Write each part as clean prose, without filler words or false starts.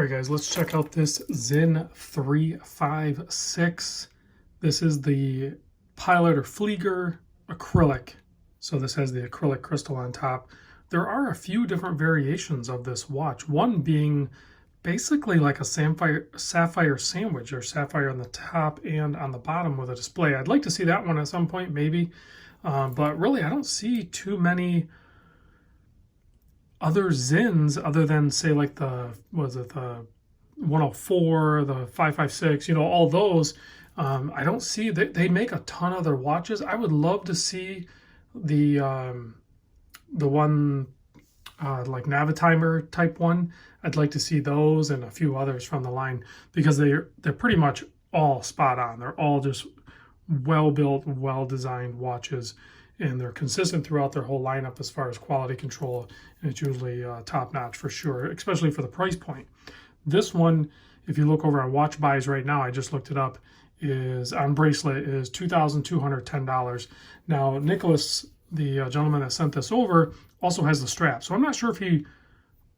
All right, guys, let's check out this Sinn 356. This is the Pilot or Flieger acrylic. So this has the acrylic crystal on top. There are a few different variations of this watch, one being basically like a sapphire sandwich, or sapphire on the top and on the bottom with a display. I'd like to see that one at some point, maybe. But really, I don't see too many other Sinns other than, say, like the 104, the 556, all those. I don't see that they make a ton of other watches. I would love to see the one like Navitimer type one. I'd like to see those and a few others from the line, because they're pretty much all spot on. They're all just well built, well designed watches, and they're consistent throughout their whole lineup as far as quality control, and it's usually top notch for sure, especially for the price point. This one, if you look over on Watch Buys right now, I just looked it up, is on Bracelet is $2,210. Now, Nicholas, the gentleman that sent this over, also has the strap. So I'm not sure if he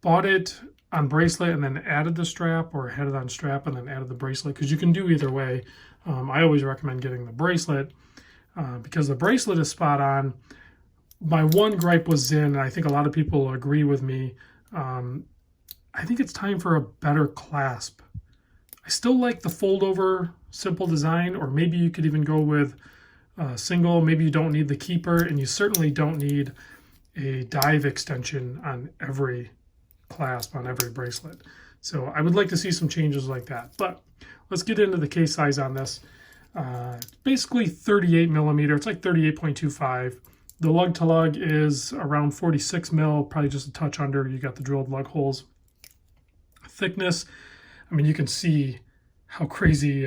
bought it on Bracelet and then added the strap, or had it on strap and then added the bracelet, because you can do either way. I always recommend getting the bracelet because the bracelet is spot on. My one gripe was Sinn, and I think a lot of people agree with me. I think it's time for a better clasp. I still like the fold over simple design, or maybe you could even go with single. Maybe you don't need the keeper, and you certainly don't need a dive extension on every clasp, on every bracelet. So I would like to see some changes like that. But let's get into the case size on this. Basically 38 millimeter. It's like 38.25. The lug to lug is around 46 mil, probably just a touch under. You got the drilled lug holes. Thickness, I mean, you can see how crazy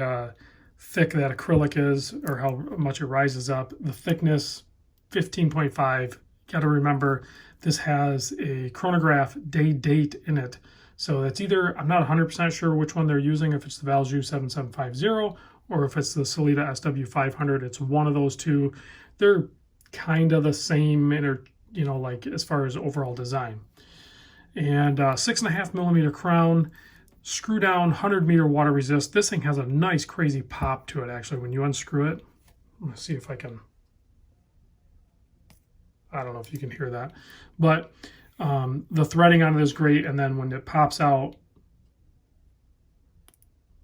thick that acrylic is, or how much it rises up. The thickness, 15.5. Got to remember, this has a chronograph day date in it. So that's either, I'm not 100% sure which one they're using, if it's the Valjoux 7750 or if it's the Sellita SW500. It's one of those two. They're kind of the same, like as far as overall design. And 6.5 millimeter crown, screw down, 100-meter water resist. This thing has a nice crazy pop to it, actually, when you unscrew it. Let's see if I can, I don't know if you can hear that, but the threading on it is great. And then when it pops out,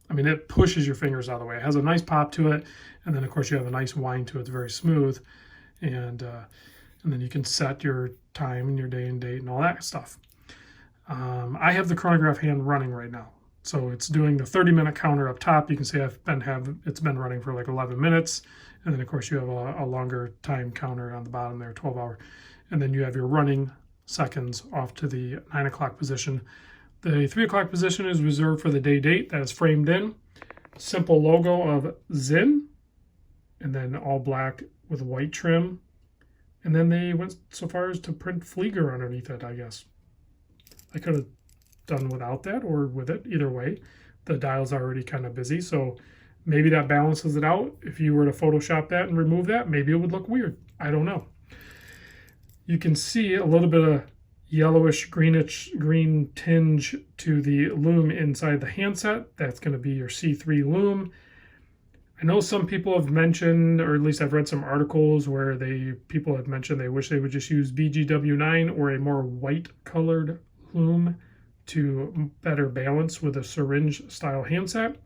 I mean, it pushes your fingers out of the way. It has a nice pop to it. And then, of course, you have a nice wind to it. It's very smooth. And then you can set your time and your day and date and all that stuff. I have the Chronograph Hand running right now. So it's doing the 30-minute counter up top. You can see it's been running for like 11 minutes. And then, of course, you have a longer time counter on the bottom there, 12 hour. And then you have your running seconds off to the 9 o'clock position. The 3 o'clock position is reserved for the day date that is framed in. Simple logo of Sinn, and then all black with white trim. And then they went so far as to print Flieger underneath it, I guess. I could have done without that or with it, either way. The dial's already kind of busy, so maybe that balances it out. If you were to Photoshop that and remove that, maybe it would look weird. I don't know. You can see a little bit of yellowish green tinge to the Loom inside the handset. That's going to be your C3 Loom. I know some people have mentioned, or at least I've read some articles where people have mentioned they wish they would just use BGW9 or a more white colored Loom to better balance with a syringe style handset.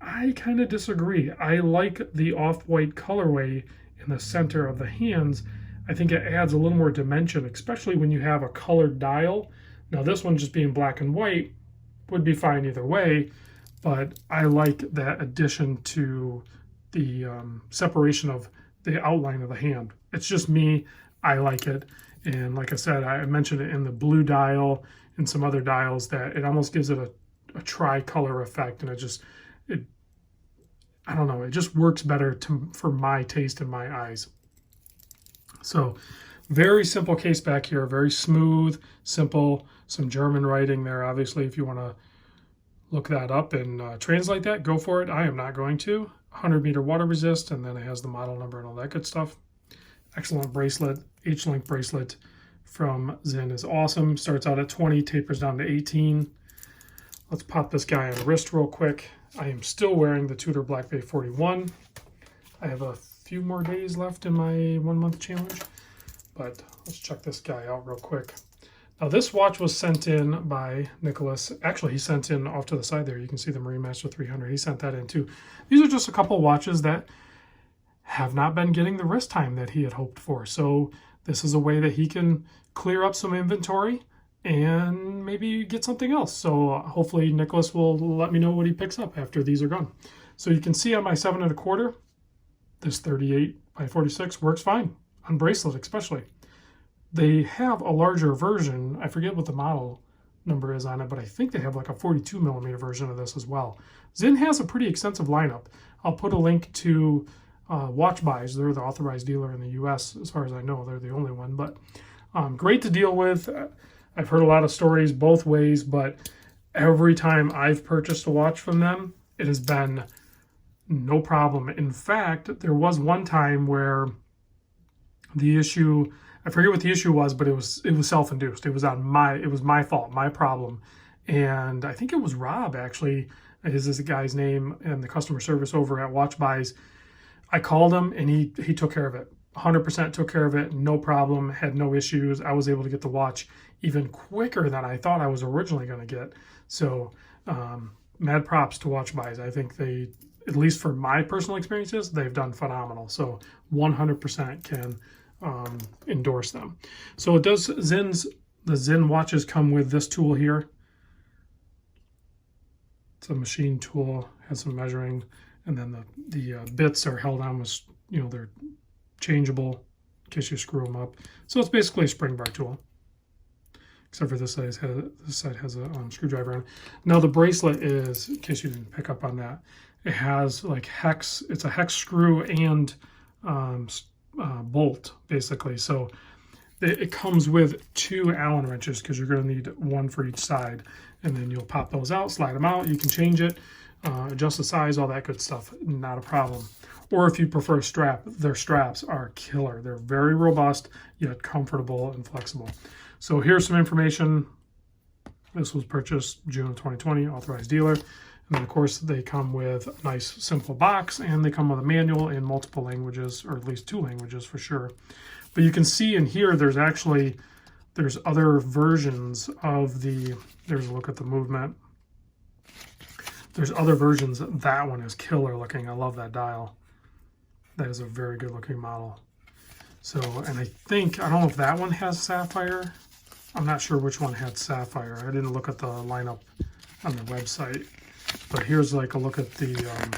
I kind of disagree. I like the off-white colorway in the center of the hands. I think it adds a little more dimension, especially when you have a colored dial. Now, this one just being black and white would be fine either way, but I like that addition to the separation of the outline of the hand. It's just me. I like it. And like I said, I mentioned it in the blue dial and some other dials, that it almost gives it a tri-color effect. And I don't know, it just works better for my taste and my eyes. So very simple case back here, very smooth, simple, some German writing there. Obviously, if you want to look that up and translate that, go for it. I am not going to. 100-meter water resist, and then it has the model number and all that good stuff. Excellent bracelet. H-link bracelet from Sinn is awesome. Starts out at 20, tapers down to 18. Let's pop this guy on the wrist real quick. I am still wearing the Tudor Black Bay 41. I have a few more days left in my 1 month challenge, but let's check this guy out real quick. Now this watch was sent in by Nicholas. Actually, he sent in off to the side there. You can see the Marine Master 300. He sent that in too. These are just a couple watches that have not been getting the wrist time that he had hoped for. So this is a way that he can clear up some inventory and maybe get something else. So hopefully Nicholas will let me know what he picks up after these are gone. So you can see on my 7 1/4, this 38 by 46 works fine on Bracelet especially. They have a larger version. I forget what the model number is on it, but I think they have like a 42 millimeter version of this as well. Sinn has a pretty extensive lineup. I'll put a link to Watch Buys. They're the authorized dealer in the US as far as I know. They're the only one, but great to deal with. I've heard a lot of stories both ways, but every time I've purchased a watch from them, it has been no problem. In fact, there was one time where the issue, I forget what the issue was, but it was self-induced. It was my fault, my problem. And I think it was Rob, actually, is the guy's name, and the customer service over at Watch Buys. I called him and he took care of it. 100% took care of it, no problem, had no issues. I was able to get the watch even quicker than I thought I was originally going to get. So mad props to Watch Buys. I think they, at least for my personal experiences, they've done phenomenal. So 100% can endorse them. So it does, the Sinn watches come with this tool here. It's a machine tool, has some measuring, and then the bits are held on with, you know, they're changeable in case you screw them up. So it's basically a spring bar tool, except for this side has a screwdriver on it. Now the bracelet is, in case you didn't pick up on that, it has like hex, it's a hex screw and bolt basically. So it comes with 2 Allen wrenches because you're going to need one for each side, and then you'll pop those out, slide them out, you can change it, adjust the size, all that good stuff, not a problem. Or if you prefer a strap, their straps are killer. They're very robust, yet comfortable and flexible. So here's some information. This was purchased June of 2020, authorized dealer. And then of course they come with a nice simple box, and they come with a manual in multiple languages, or at least 2 languages for sure. But you can see in here, there's other versions of there's a look at the movement. There's other versions. That one is killer looking. I love that dial. That is a very good looking model. So, and I don't know if that one has sapphire. I'm not sure which one had sapphire. I didn't look at the lineup on the website. But here's like a look at the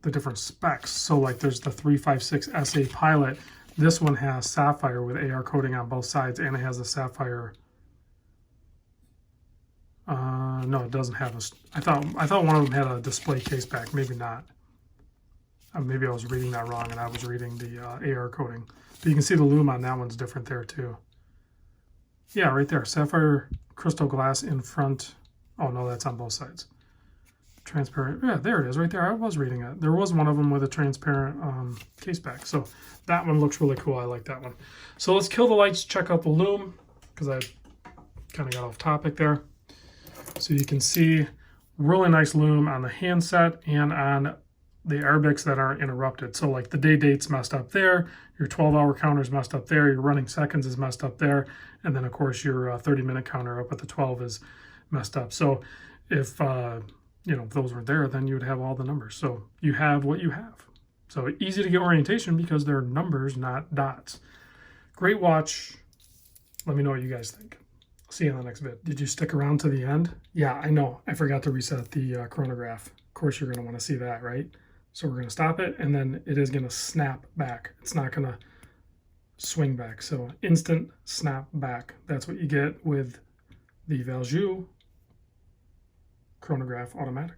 different specs. So like there's the 356 SA Pilot. This one has sapphire with AR coating on both sides, and it has a sapphire. No, it doesn't have a. I thought one of them had a display case back. Maybe not. Maybe I was reading that wrong, and I was reading the AR coating. But you can see the Loom on that one's different there too. Yeah, right there, sapphire crystal glass in front. Oh no, that's on both sides. Transparent. Yeah, there it is, right there. I was reading it. There was one of them with a transparent case back. So that one looks really cool. I like that one. So let's kill the lights. Check out the Loom because I kind of got off topic there. So you can see really nice Loom on the handset and on the Arabics that aren't interrupted. So like the day date's messed up there, your 12-hour counter's messed up there, your running seconds is messed up there, and then of course your 30-minute counter up at the 12 is messed up. So if you know, if those were there, then you would have all the numbers. So you have what you have. So easy to get orientation because they're numbers, not dots. Great watch. Let me know what you guys think. See you in the next vid. Did you stick around to the end? Yeah, I know. I forgot to reset the chronograph. Of course, you're going to want to see that, right? So we're going to stop it, and then it is going to snap back. It's not going to swing back. So instant snap back. That's what you get with the Valjoux Chronograph Automatic.